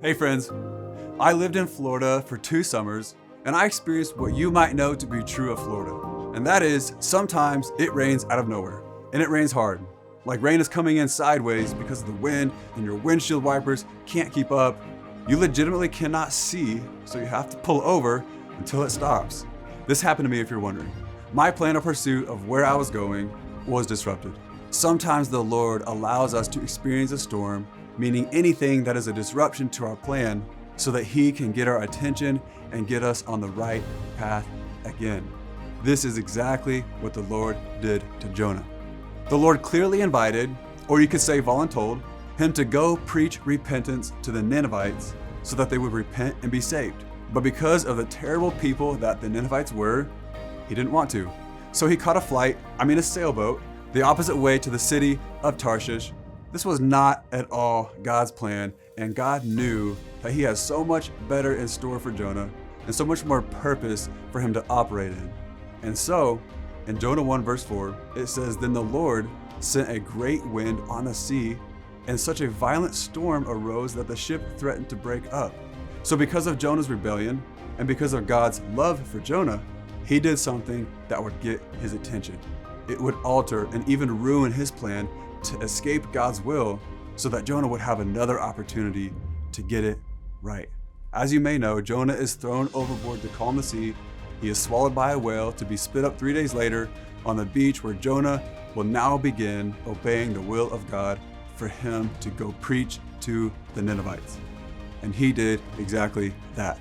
Hey friends, I lived in Florida for 2 summers and I experienced what you might know to be true of Florida. And that is, sometimes it rains out of nowhere, and it rains hard. Like rain is coming in sideways because of the wind and your windshield wipers can't keep up. You legitimately cannot see, so you have to pull over until it stops. This happened to me if you're wondering. My plan of pursuit of where I was going was disrupted. Sometimes the Lord allows us to experience a storm, meaning anything that is a disruption to our plan, so that He can get our attention and get us on the right path again. This is exactly what the Lord did to Jonah. The Lord clearly invited, or you could say voluntold, him to go preach repentance to the Ninevites so that they would repent and be saved. But because of the terrible people that the Ninevites were, he didn't want to. So he caught a sailboat, the opposite way to the city of Tarshish. This was not at all God's plan, and God knew that He has so much better in store for Jonah and so much more purpose for him to operate in. And so, in Jonah 1 verse 4, it says, "Then the Lord sent a great wind on the sea, and such a violent storm arose that the ship threatened to break up." So because of Jonah's rebellion and because of God's love for Jonah, He did something that would get his attention. It would alter and even ruin his plan to escape God's will so that Jonah would have another opportunity to get it right. As you may know, Jonah is thrown overboard to calm the sea. He is swallowed by a whale to be spit up 3 days later on the beach, where Jonah will now begin obeying the will of God for him to go preach to the Ninevites. And he did exactly that.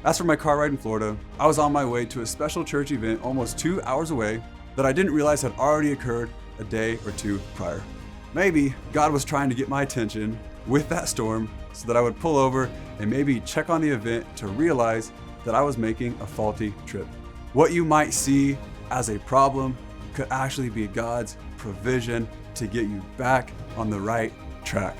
As for my car ride in Florida, I was on my way to a special church event almost 2 hours away that I didn't realize had already occurred a day or two prior. Maybe God was trying to get my attention with that storm so that I would pull over and maybe check on the event to realize that I was making a faulty trip. What you might see as a problem could actually be God's provision to get you back on the right track.